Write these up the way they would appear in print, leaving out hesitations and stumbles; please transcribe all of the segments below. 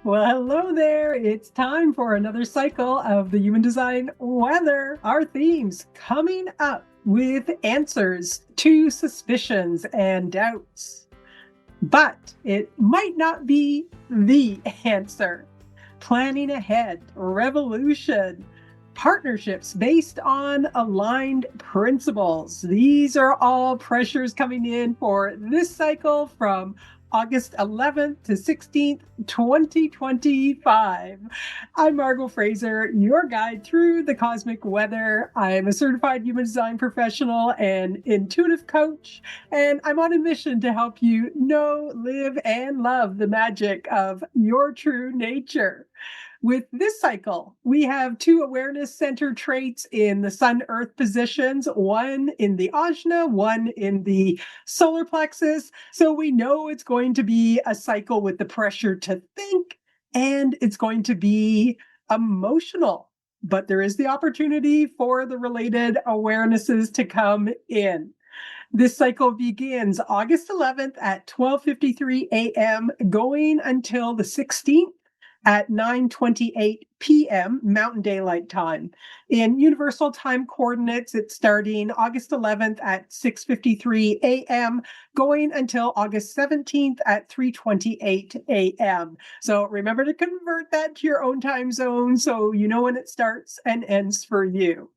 Well, hello there. It's time for another cycle of the Human Design Weather. Our themes coming up with answers to suspicions and doubts. But it might not be the answer. Planning ahead, revolution, partnerships based on aligned principles. These are all pressures coming in for this cycle from August 11th to 16th, 2025. I'm Margot Fraser, your guide through the cosmic weather. I'm a certified human design professional and intuitive coach, and I'm on a mission to help you know, live, and love the magic of your true nature. With this cycle, we have two awareness center traits in the Sun Earth positions, one in the Ajna, one in the solar plexus. So we know it's going to be a cycle with the pressure to think, and it's going to be emotional. But there is the opportunity for the related awarenesses to come in. This cycle begins August 11th at 12:53 a.m., going until the 16th at 9:28 p.m. Mountain Daylight Time. In universal time coordinates, it's starting August 11th at 6:53 a.m., going until August 17th at 3:28 a.m. So remember to convert that to your own time zone so you know when it starts and ends for you.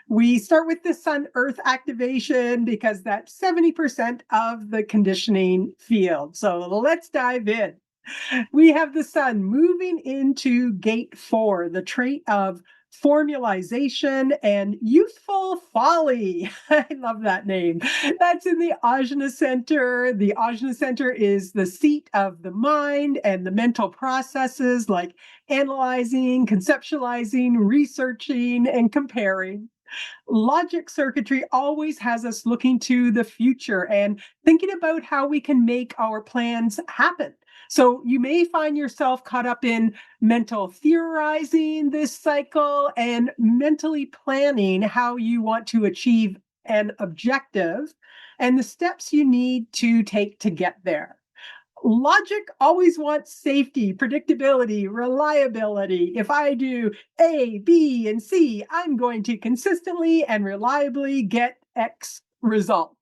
We start with the Sun Earth activation because that's 70% of the conditioning field. So let's dive in. We have the Sun moving into gate 4, the trait of formulaization and youthful folly. I love that name. That's in the Ajna Center. The Ajna Center is the seat of the mind and the mental processes like analyzing, conceptualizing, researching, and comparing. Logic circuitry always has us looking to the future and thinking about how we can make our plans happen. So you may find yourself caught up in mental theorizing this cycle and mentally planning how you want to achieve an objective and the steps you need to take to get there. Logic always wants safety, predictability, reliability. If I do A, B, and C, I'm going to consistently and reliably get X result.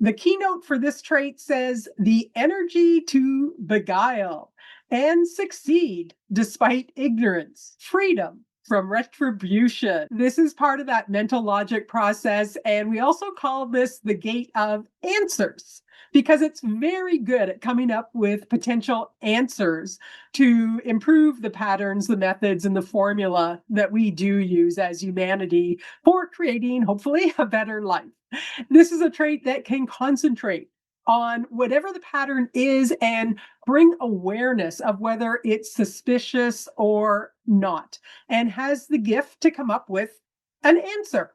The keynote for this trait says the energy to beguile and succeed despite ignorance, freedom from retribution. This is part of that mental logic process. And we also call this the gate of answers because it's very good at coming up with potential answers to improve the patterns, the methods, and the formula that we do use as humanity for creating, hopefully, a better life. This is a trait that can concentrate on whatever the pattern is and bring awareness of whether it's suspicious or not, and has the gift to come up with an answer.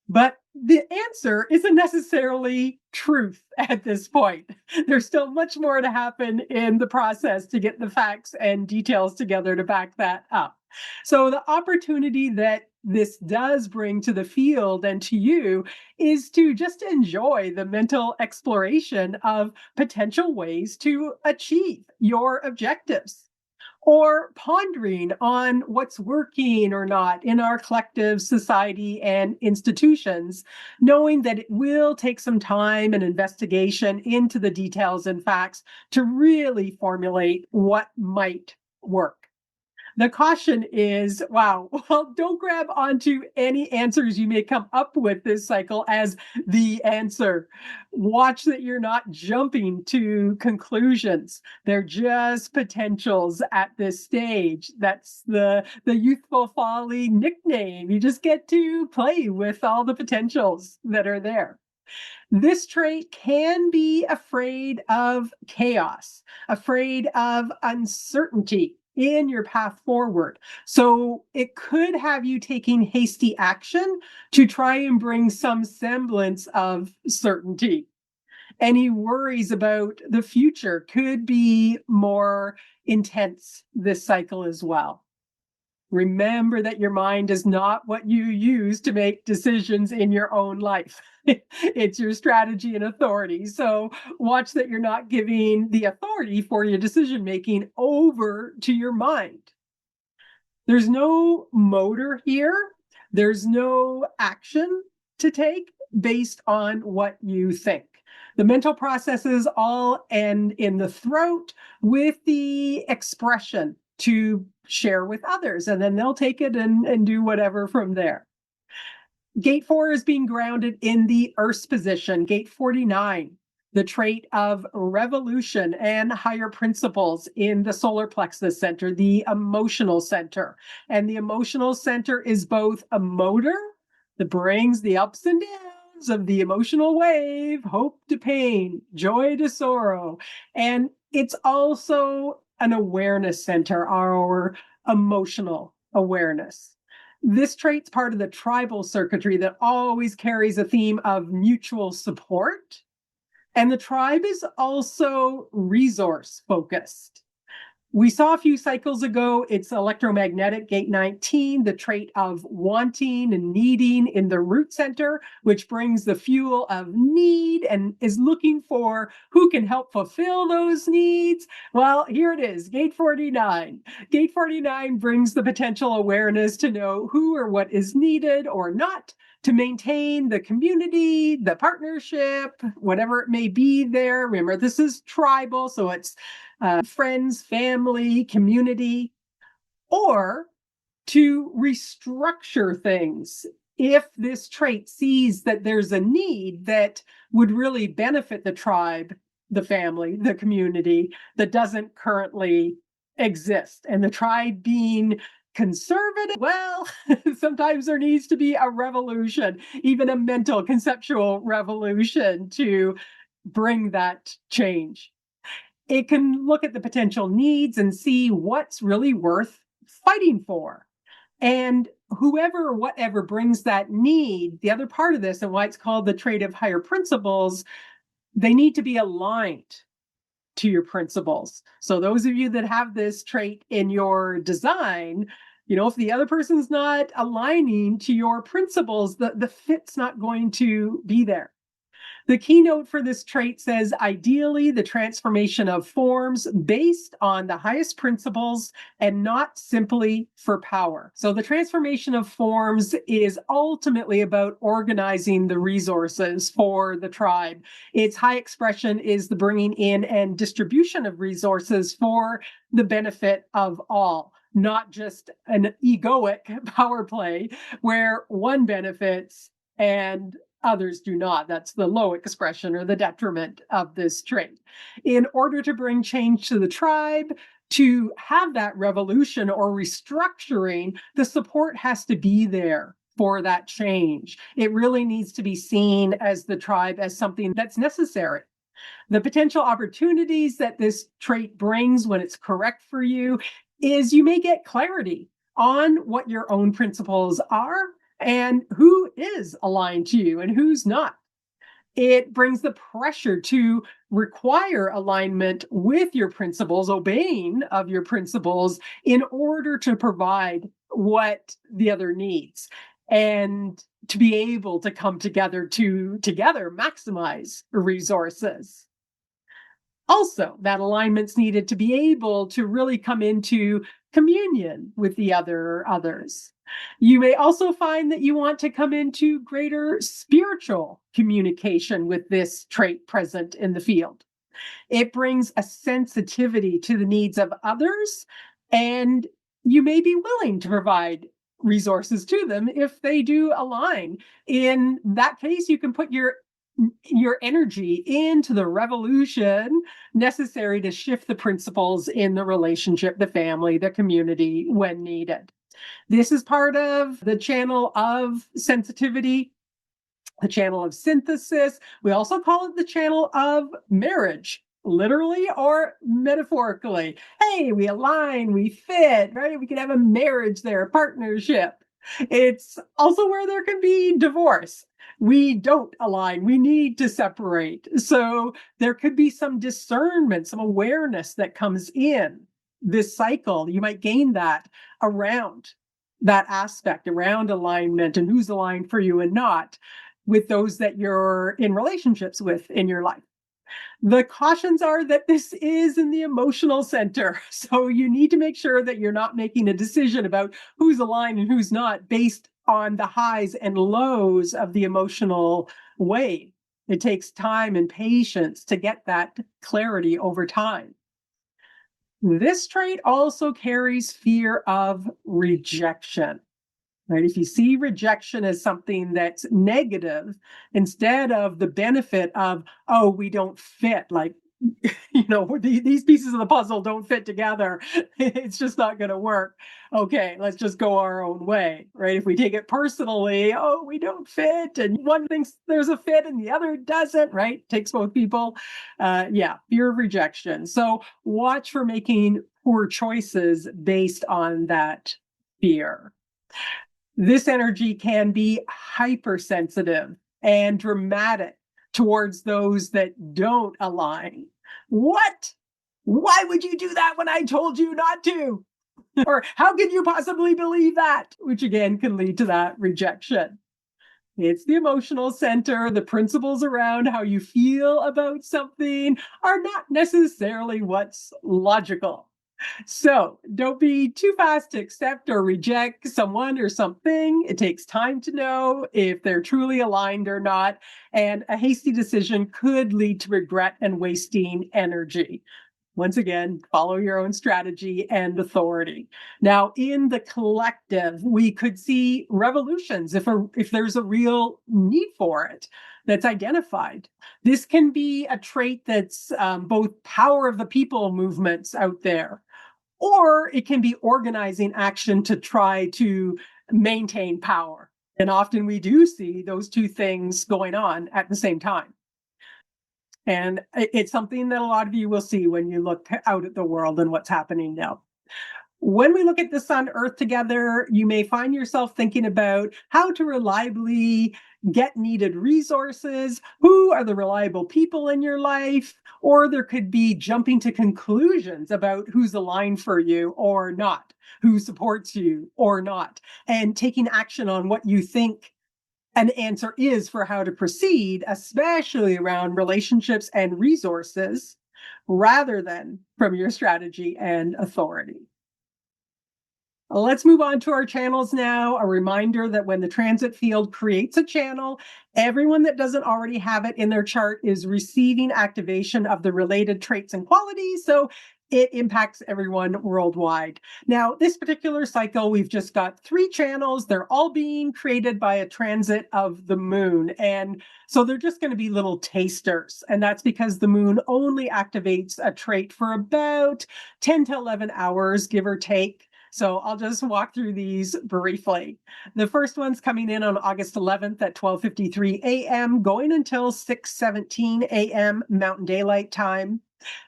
But the answer isn't necessarily truth at this point. There's still much more to happen in the process to get the facts and details together to back that up. So, the opportunity that this does bring to the field and to you is to just enjoy the mental exploration of potential ways to achieve your objectives or pondering on what's working or not in our collective society and institutions, knowing that it will take some time and investigation into the details and facts to really formulate what might work. The caution is, wow, well, don't grab onto any answers you may come up with this cycle as the answer. Watch that you're not jumping to conclusions. They're just potentials at this stage. That's the youthful folly nickname. You just get to play with all the potentials that are there. This trait can be afraid of chaos, afraid of uncertainty in your path forward. So it could have you taking hasty action to try and bring some semblance of certainty. Any worries about the future could be more intense this cycle as well. Remember that your mind is not what you use to make decisions in your own life. It's your strategy and authority. So watch that you're not giving the authority for your decision making over to your mind. There's no motor here. There's no action to take based on what you think. The mental processes all end in the throat with the expression to share with others, and then they'll take it and do whatever from there. Gate 4 is being grounded in the Earth's position. Gate 49, the trait of revolution and higher principles in the solar plexus center, the emotional center. And the emotional center is both a motor that brings the ups and downs of the emotional wave, hope to pain, joy to sorrow. And it's also an awareness center, our emotional awareness. This trait's part of the tribal circuitry that always carries a theme of mutual support. And the tribe is also resource focused. We saw a few cycles ago, it's electromagnetic, gate 19, the trait of wanting and needing in the root center, which brings the fuel of need and is looking for who can help fulfill those needs. Well, here it is, gate 49. Gate 49 brings the potential awareness to know who or what is needed or not to maintain the community, the partnership, whatever it may be there. Remember, this is tribal, so it's friends, family, community, or to restructure things if this trait sees that there's a need that would really benefit the tribe, the family, the community that doesn't currently exist. And the tribe being conservative, well, sometimes there needs to be a revolution, even a mental, conceptual revolution to bring that change. It can look at the potential needs and see what's really worth fighting for. And whoever or whatever brings that need, the other part of this and why it's called the trait of higher principles, they need to be aligned to your principles. So those of you that have this trait in your design, if the other person's not aligning to your principles, the fit's not going to be there. The keynote for this trait says, ideally, the transformation of forms based on the highest principles and not simply for power. So the transformation of forms is ultimately about organizing the resources for the tribe. Its high expression is the bringing in and distribution of resources for the benefit of all, not just an egoic power play where one benefits and others do not. That's the low expression or the detriment of this trait. In order to bring change to the tribe, to have that revolution or restructuring, the support has to be there for that change. It really needs to be seen as the tribe as something that's necessary. The potential opportunities that this trait brings when it's correct for you is you may get clarity on what your own principles are and who is aligned to you and who's not. It brings the pressure to require alignment with your principles, obeying of your principles in order to provide what the other needs and to be able to come together to together maximize resources. Also, that alignment's needed to be able to really come into communion with the others. You may also find that you want to come into greater spiritual communication with this trait present in the field. It brings a sensitivity to the needs of others, and you may be willing to provide resources to them if they do align. In that case, you can put your energy into the revolution necessary to shift the principles in the relationship, the family, the community when needed. This is part of the channel of sensitivity, the channel of synthesis. We also call it the channel of marriage, literally or metaphorically. Hey, we align, we fit, right? We can have a marriage there, a partnership. It's also where there can be divorce. We don't align. We need to separate. So there could be some discernment, some awareness that comes in this cycle. You might gain that around that aspect around alignment and who's aligned for you and not with those that you're in relationships with in your life. The cautions are that this is in the emotional center. So you need to make sure that you're not making a decision about who's aligned and who's not based on the highs and lows of the emotional wave. It takes time and patience to get that clarity over time. This trait also carries fear of rejection. Right? If you see rejection as something that's negative, instead of the benefit of, oh, we don't fit, like, these pieces of the puzzle don't fit together. It's just not going to work. Okay, let's just go our own way, right? If we take it personally, oh, we don't fit, and one thinks there's a fit and the other doesn't, right? Takes both people. Yeah, fear of rejection. So watch for making poor choices based on that fear. This energy can be hypersensitive and dramatic towards those that don't align. What? Why would you do that when I told you not to? Or how could you possibly believe that? Which again can lead to that rejection. It's the emotional center. The principles around how you feel about something are not necessarily what's logical. So don't be too fast to accept or reject someone or something. It takes time to know if they're truly aligned or not. And a hasty decision could lead to regret and wasting energy. Once again, follow your own strategy and authority. Now, in the collective, we could see revolutions if there's a real need for it that's identified. This can be a trait that's both power of the people movements out there, or it can be organizing action to try to maintain power. And often we do see those two things going on at the same time. And it's something that a lot of you will see when you look out at the world and what's happening now. When we look at the sun earth together, you may find yourself thinking about how to reliably get needed resources, who are the reliable people in your life, or there could be jumping to conclusions about who's aligned for you or not, who supports you or not, and taking action on what you think an answer is for how to proceed, especially around relationships and resources, rather than from your strategy and authority. Let's move on to our channels now. A reminder that when the transit field creates a channel, everyone that doesn't already have it in their chart is receiving activation of the related traits and qualities. So it impacts everyone worldwide. Now, this particular cycle, we've just got 3 channels. They're all being created by a transit of the moon. And so they're just going to be little tasters. And that's because the moon only activates a trait for about 10 to 11 hours, give or take. So I'll just walk through these briefly. The first one's coming in on August 11th at 12:53 a.m., going until 6:17 a.m. Mountain Daylight Time.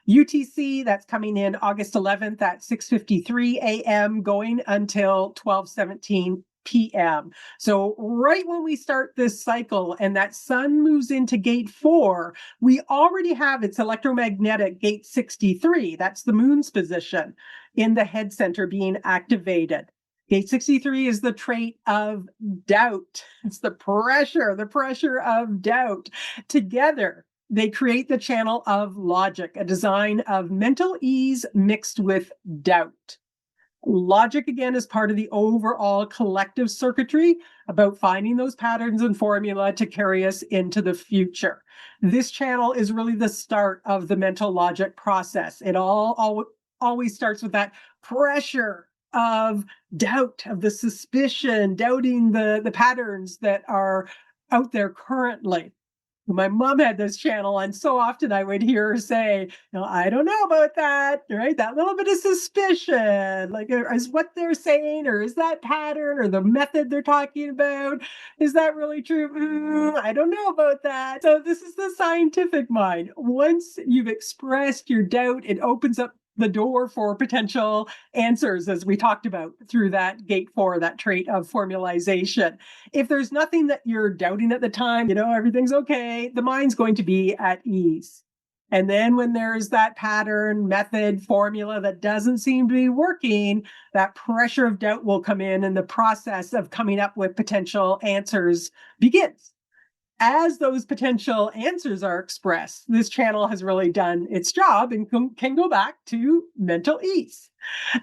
UTC, that's coming in August 11th at 6:53 a.m., going until 12:17 p.m. So right when we start this cycle and that sun moves into gate 4, we already have its electromagnetic gate 63. That's the moon's position in the head center being activated. Gate 63 is the trait of doubt. It's the pressure of doubt. Together, they create the channel of logic, a design of mental ease mixed with doubt. Logic, again, is part of the overall collective circuitry about finding those patterns and formula to carry us into the future. This channel is really the start of the mental logic process. It always starts with that pressure of doubt, of the suspicion, doubting the patterns that are out there currently. My mom had this channel, and so often I would hear her say, "No, I don't know about that," right? That little bit of suspicion, like, is what they're saying, or is that pattern, or the method they're talking about, is that really true? I don't know about that. So this is the scientific mind. Once you've expressed your doubt, it opens up the door for potential answers, as we talked about through that gate 4, that trait of formulaization. If there's nothing that you're doubting at the time, everything's okay, the mind's going to be at ease. And then when there's that pattern, method, formula that doesn't seem to be working, that pressure of doubt will come in and the process of coming up with potential answers begins. As those potential answers are expressed, this channel has really done its job and can go back to mental ease.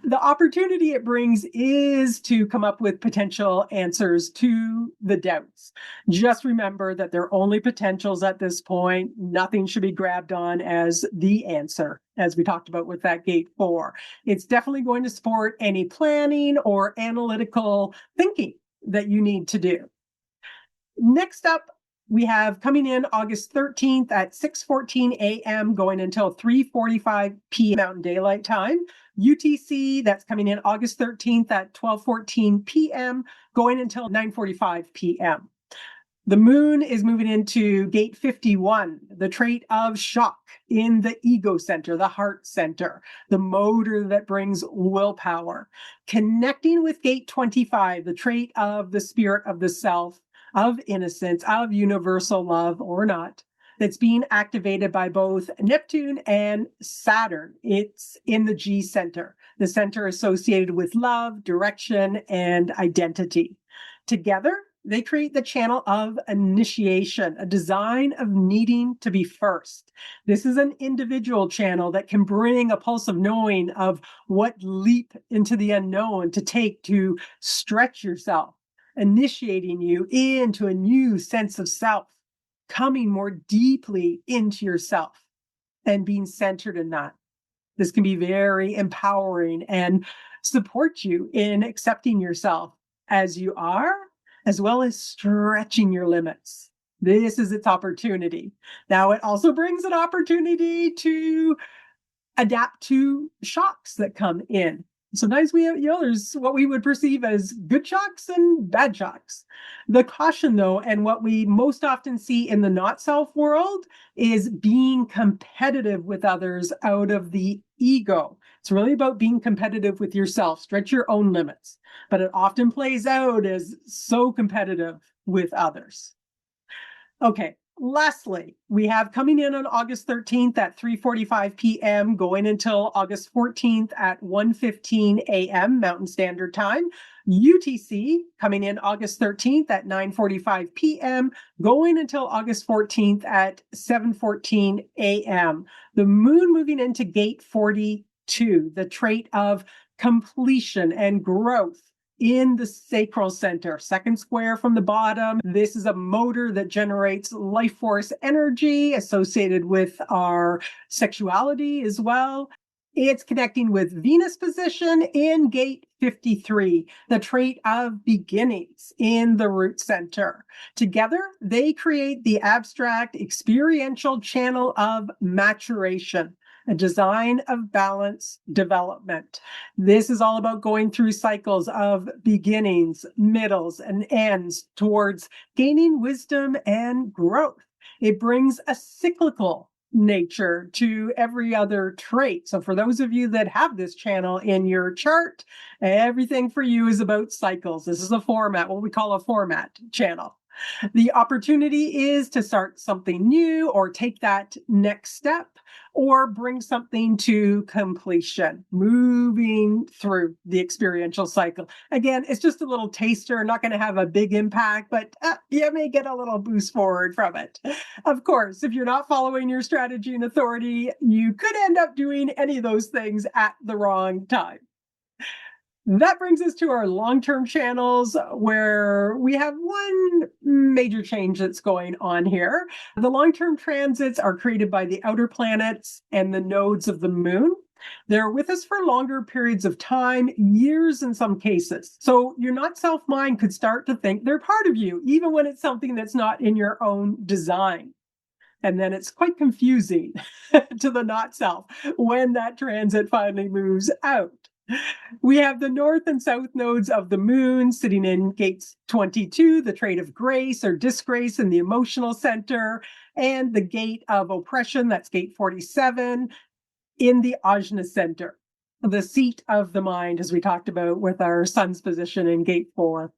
The opportunity it brings is to come up with potential answers to the doubts. Just remember that they're only potentials at this point. Nothing should be grabbed on as the answer, as we talked about with that gate 4. It's definitely going to support any planning or analytical thinking that you need to do. Next up, we have coming in August 13th at 6:14 a.m. going until 3:45 p.m. Mountain Daylight Time. UTC, that's coming in August 13th at 12:14 p.m. going until 9:45 p.m. The moon is moving into gate 51, the trait of shock in the ego center, the heart center, the motor that brings willpower. Connecting with gate 25, the trait of the spirit of the self, of innocence, of universal love or not, that's being activated by both Neptune and Saturn. It's in the G center, the center associated with love, direction, and identity. Together, they create the channel of initiation, a design of needing to be first. This is an individual channel that can bring a pulse of knowing of what leap into the unknown to take to stretch yourself, initiating you into a new sense of self, coming more deeply into yourself and being centered in that. This can be very empowering and support you in accepting yourself as you are, as well as stretching your limits. This is its opportunity. Now, it also brings an opportunity to adapt to shocks that come in. Sometimes we have, there's what we would perceive as good shocks and bad shocks. The caution, though, and what we most often see in the not self world is being competitive with others out of the ego. It's really about being competitive with yourself, stretch your own limits, but it often plays out as so competitive with others. Okay. Lastly, we have coming in on August 13th at 3:45 p.m., going until August 14th at 1:15 a.m. Mountain Standard Time. UTC coming in August 13th at 9:45 p.m., going until August 14th at 7:14 a.m. The moon moving into gate 42, the trait of completion and growth in the sacral center, second square from the bottom. This is a motor that generates life force energy associated with our sexuality as well. It's connecting with Venus position in gate 53, the trait of beginnings in the root center. Together, they create the abstract experiential channel of maturation, a design of balance development. This is all about going through cycles of beginnings, middles, and ends towards gaining wisdom and growth. It brings a cyclical nature to every other trait. So for those of you that have this channel in your chart, everything for you is about cycles. This is a format, what we call a format channel. The opportunity is to start something new or take that next step or bring something to completion, moving through the experiential cycle. Again, it's just a little taster, not going to have a big impact, but you may get a little boost forward from it. Of course, if you're not following your strategy and authority, you could end up doing any of those things at the wrong time. That brings us to our long-term channels, where we have one major change that's going on here. The long-term transits are created by the outer planets and the nodes of the moon. They're with us for longer periods of time, years in some cases. So your not self mind could start to think they're part of you, even when it's something that's not in your own design. And then it's quite confusing to the not self when that transit finally moves out. We have the north and south nodes of the moon sitting in gates 22, the trait of grace or disgrace in the emotional center, and the gate of oppression, that's gate 47, in the Ajna center, the seat of the mind, as we talked about with our sun's position in gate 4.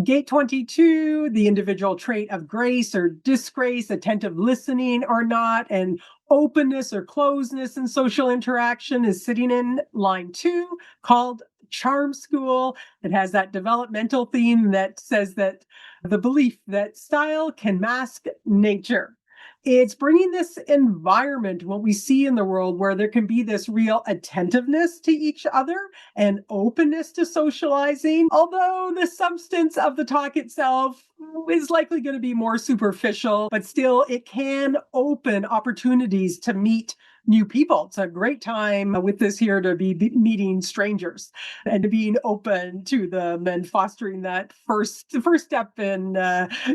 Gate 22, the individual trait of grace or disgrace, attentive listening or not, and openness or closeness in social interaction is sitting in line 2, called charm school. It has that developmental theme that says that the belief that style can mask nature. It's bringing this environment, what we see in the world, where there can be this real attentiveness to each other and openness to socializing, although the substance of the talk itself is likely going to be more superficial, but still it can open opportunities to meet new people. It's a great time with this here to be meeting strangers and to being open to them and fostering that the first step in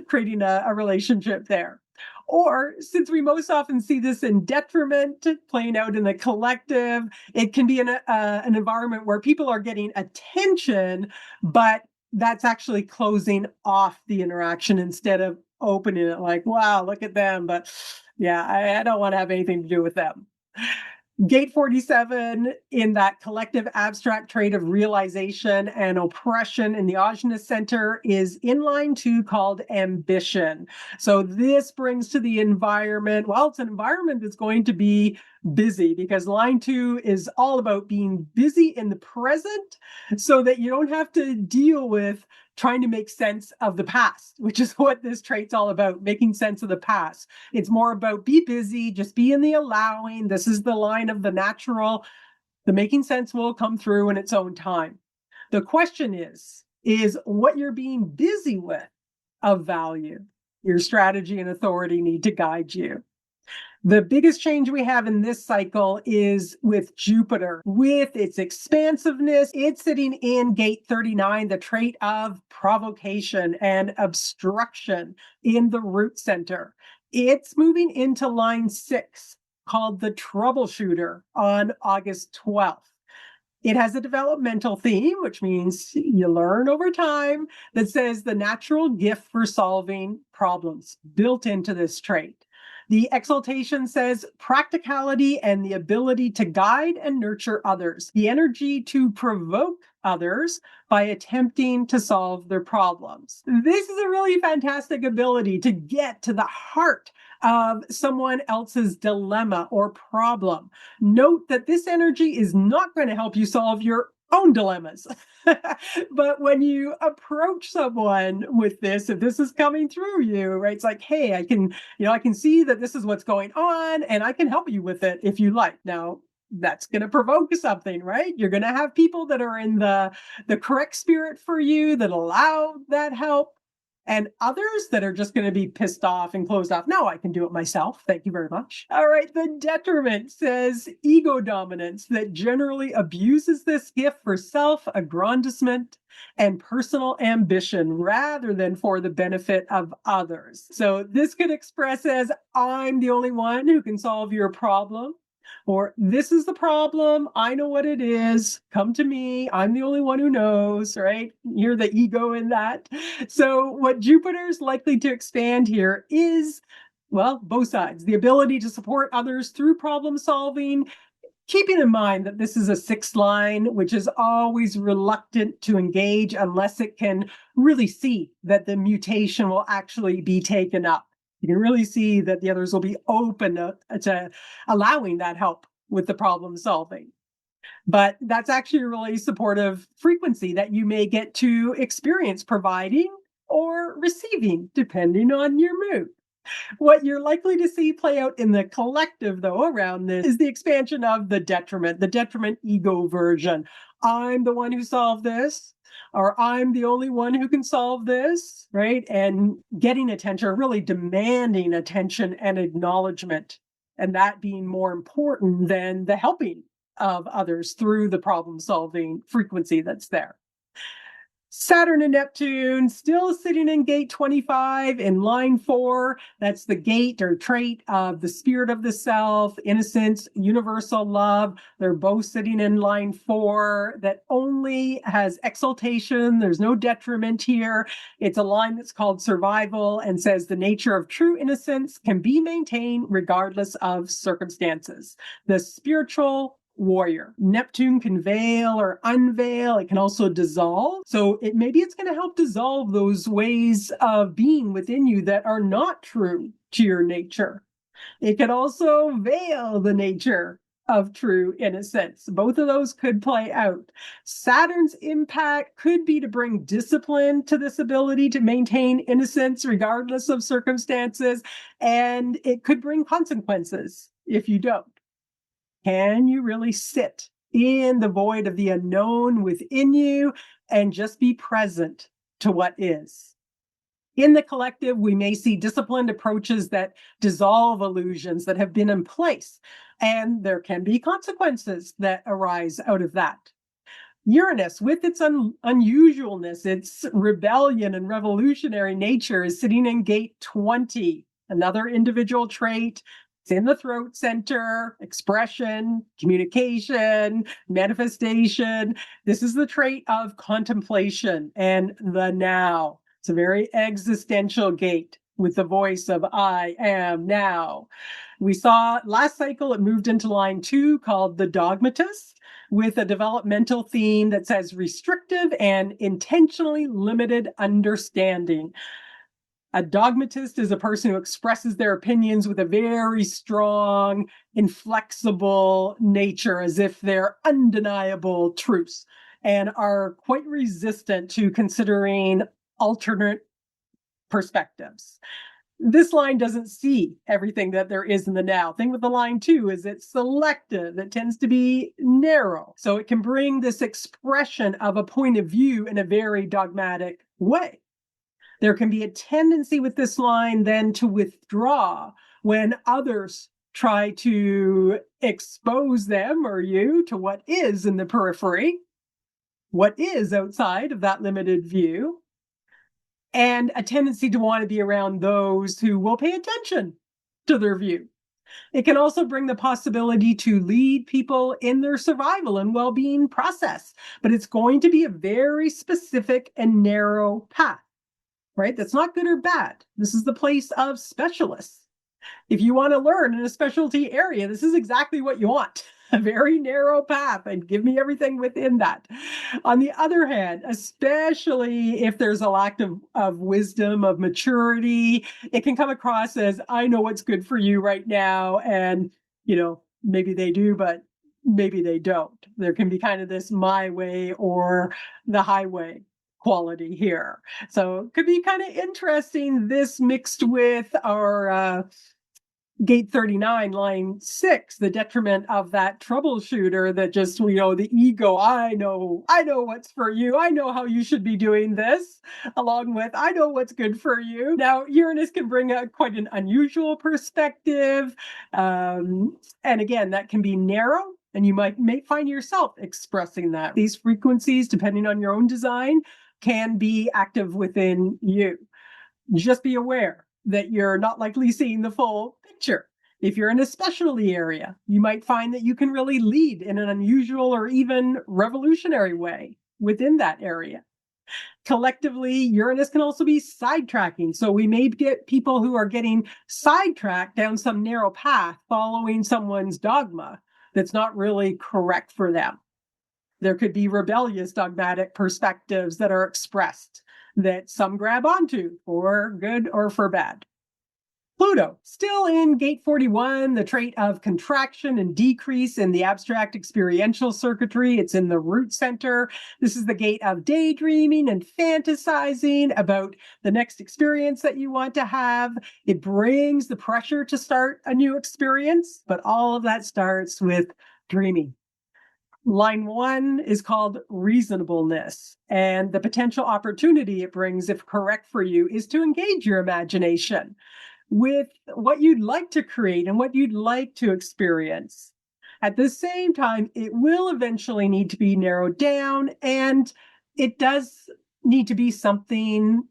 creating a relationship there. Or since we most often see this in detriment playing out in the collective, it can be an environment where people are getting attention, but that's actually closing off the interaction instead of opening it like, wow, look at them. But yeah, I don't want to have anything to do with them. Gate 47 in that collective abstract trait of realization and oppression in the Ajna Center is in line 2, called ambition. So this brings to the environment, well, it's an environment that's going to be busy because line 2 is all about being busy in the present so that you don't have to deal with trying to make sense of the past, which is what this trait's all about, making sense of the past. It's more about be busy, just be in the allowing. This is the line of the natural. The making sense will come through in its own time. The question is what you're being busy with of value? Your strategy and authority need to guide you. The biggest change we have in this cycle is with Jupiter. With its expansiveness, it's sitting in gate 39, the trait of provocation and obstruction in the root center. It's moving into line 6, called the troubleshooter, on August 12th. It has a developmental theme, which means you learn over time, that says the natural gift for solving problems built into this trait. The exaltation says practicality and the ability to guide and nurture others, the energy to provoke others by attempting to solve their problems. This is a really fantastic ability to get to the heart of someone else's dilemma or problem. Note that this energy is not going to help you solve your own dilemmas. But when you approach someone with this, if this is coming through you, right, it's like, hey, I can see that this is what's going on and I can help you with it if you like. Now, that's going to provoke something, right? You're going to have people that are in the correct spirit for you that allow that help, and others that are just going to be pissed off and closed off. No, I can do it myself. Thank you very much. All right. The detriment says ego dominance that generally abuses this gift for self-aggrandizement and personal ambition rather than for the benefit of others. So this could express as I'm the only one who can solve your problem. Or this is the problem. I know what it is. Come to me. I'm the only one who knows, right? Hear the ego in that. So what Jupiter's likely to expand here is, well, both sides. The ability to support others through problem solving, keeping in mind that this is a 6th line, which is always reluctant to engage unless it can really see that the mutation will actually be taken up. You can really see that the others will be open to allowing that help with the problem solving. But that's actually a really supportive frequency that you may get to experience providing or receiving, depending on your mood. What you're likely to see play out in the collective, though, around this is the expansion of the detriment ego version. I'm the one who solved this, or I'm the only one who can solve this, right? And getting attention, really demanding attention and acknowledgement, and that being more important than the helping of others through the problem solving frequency that's there. Saturn and Neptune still sitting in gate 25 in line 4. That's the gate or trait of the spirit of the self, innocence, universal love. They're both sitting in line 4 that only has exaltation. There's no detriment here. It's a line that's called survival and says the nature of true innocence can be maintained regardless of circumstances. The spiritual warrior. Neptune can veil or unveil. It can also dissolve. So maybe it's going to help dissolve those ways of being within you that are not true to your nature. It could also veil the nature of true innocence. Both of those could play out. Saturn's impact could be to bring discipline to this ability to maintain innocence regardless of circumstances, and it could bring consequences if you don't. Can you really sit in the void of the unknown within you and just be present to what is? In the collective, we may see disciplined approaches that dissolve illusions that have been in place, and there can be consequences that arise out of that. Uranus, with its unusualness, its rebellion and revolutionary nature, is sitting in gate 20, another individual trait. It's in the throat center, expression, communication, manifestation. This is the trait of contemplation and the now. It's a very existential gate with the voice of I am now. We saw last cycle, it moved into line 2 called the dogmatist, with a developmental theme that says restrictive and intentionally limited understanding. A dogmatist is a person who expresses their opinions with a very strong, inflexible nature, as if they're undeniable truths, and are quite resistant to considering alternate perspectives. This line doesn't see everything that there is in the now. Thing with the line 2 is it's selective. It tends to be narrow. So it can bring this expression of a point of view in a very dogmatic way. There can be a tendency with this line then to withdraw when others try to expose them or you to what is in the periphery, what is outside of that limited view, and a tendency to want to be around those who will pay attention to their view. It can also bring the possibility to lead people in their survival and well-being process, but it's going to be a very specific and narrow path, right? That's not good or bad. This is the place of specialists. If you want to learn in a specialty area, this is exactly what you want. A very narrow path, and give me everything within that. On the other hand, especially if there's a lack of wisdom, of maturity, it can come across as, I know what's good for you right now. And, maybe they do, but maybe they don't. There can be kind of this my way or the highway quality here. So it could be kind of interesting, this mixed with our gate 39, line 6, the detriment of that troubleshooter that just, the ego, I know what's for you. I know how you should be doing this, along with, I know what's good for you. Now, Uranus can bring quite an unusual perspective. And again, that can be narrow, and you may find yourself expressing that. These frequencies, depending on your own design, can be active within you. Just be aware that you're not likely seeing the full picture. If you're in a specialty area, you might find that you can really lead in an unusual or even revolutionary way within that area. Collectively, Uranus can also be sidetracking. So we may get people who are getting sidetracked down some narrow path following someone's dogma that's not really correct for them. There could be rebellious dogmatic perspectives that are expressed that some grab onto for good or for bad. Pluto, still in gate 41, the trait of contraction and decrease in the abstract experiential circuitry. It's in the root center. This is the gate of daydreaming and fantasizing about the next experience that you want to have. It brings the pressure to start a new experience, but all of that starts with dreaming. Line 1 is called reasonableness, and the potential opportunity it brings, if correct for you, is to engage your imagination with what you'd like to create and what you'd like to experience. At the same time, it will eventually need to be narrowed down, and it does need to be something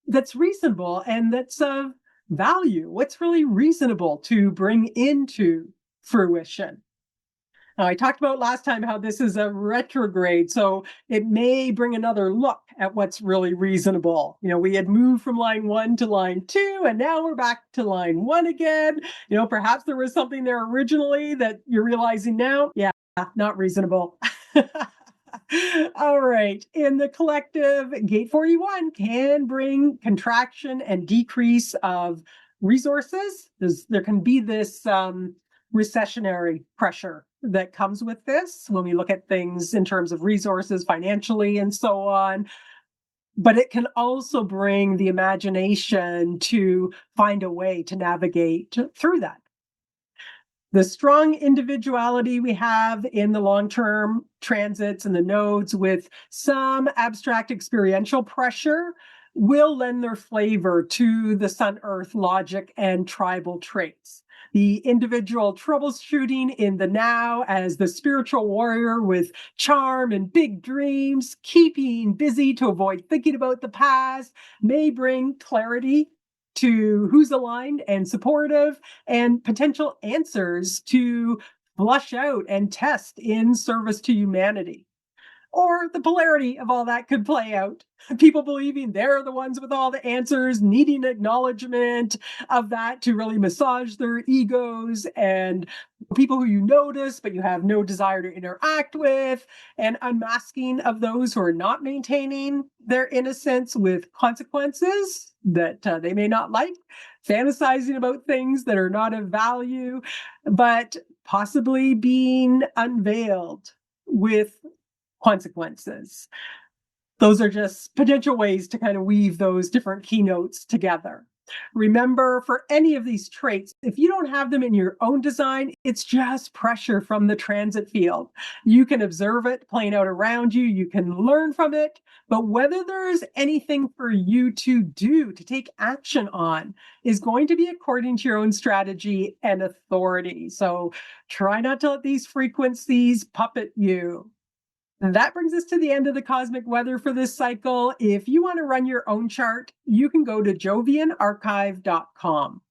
that's reasonable and that's of value. What's really reasonable to bring into fruition? Now, I talked about last time how this is a retrograde, so it may bring another look at what's really reasonable. We had moved from line 1 to line 2, and now we're back to line 1 again. Perhaps there was something there originally that you're realizing now. Yeah, not reasonable. All right. In the collective, gate 41 can bring contraction and decrease of resources. There can be this recessionary pressure that comes with this when we look at things in terms of resources financially and so on. But it can also bring the imagination to find a way to navigate through that. The strong individuality we have in the long-term transits and the nodes with some abstract experiential pressure will lend their flavor to the sun earth logic and tribal traits. The individual troubleshooting in the now as the spiritual warrior with charm and big dreams, keeping busy to avoid thinking about the past, may bring clarity to who's aligned and supportive and potential answers to flush out and test in service to humanity. Or the polarity of all that could play out. People believing they're the ones with all the answers, needing acknowledgement of that to really massage their egos, and people who you notice but you have no desire to interact with, and unmasking of those who are not maintaining their innocence with consequences that they may not like, fantasizing about things that are not of value, but possibly being unveiled with consequences. Those are just potential ways to kind of weave those different keynotes together. Remember, for any of these traits, if you don't have them in your own design, it's just pressure from the transit field. You can observe it playing out around you, you can learn from it, but whether there is anything for you to do, to take action on, is going to be according to your own strategy and authority. So try not to let these frequencies puppet you. And that brings us to the end of the cosmic weather for this cycle. If you want to run your own chart, you can go to jovianarchive.com.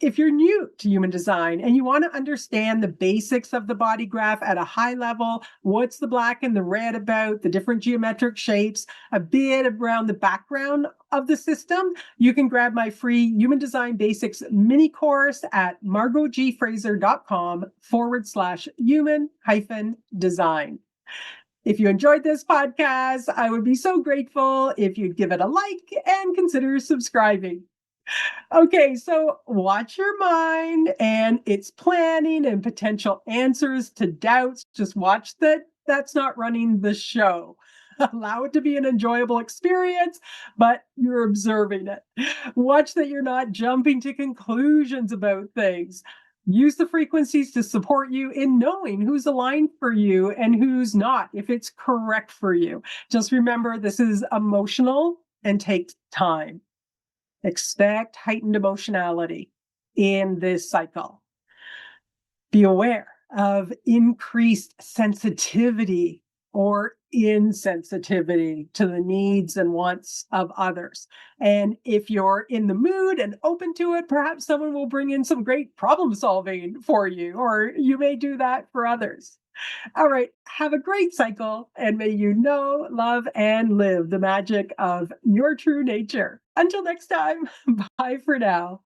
If you're new to human design and you want to understand the basics of the body graph at a high level, what's the black and the red about, the different geometric shapes, a bit around the background of the system, you can grab my free Human Design Basics mini course at margotgfraser.com/human-design. If you enjoyed this podcast, I would be so grateful if you'd give it a like and consider subscribing. Okay, so watch your mind and its planning and potential answers to doubts. Just watch that that's not running the show. Allow it to be an enjoyable experience, but you're observing it. Watch that you're not jumping to conclusions about things. Use the frequencies to support you in knowing who's aligned for you and who's not, if it's correct for you. Just remember, this is emotional and takes time. Expect heightened emotionality in this cycle. Be aware of increased sensitivity or insensitivity to the needs and wants of others. And if you're in the mood and open to it, perhaps someone will bring in some great problem solving for you, or you may do that for others. All right, have a great cycle, and may you know, love, and live the magic of your true nature. Until next time, bye for now.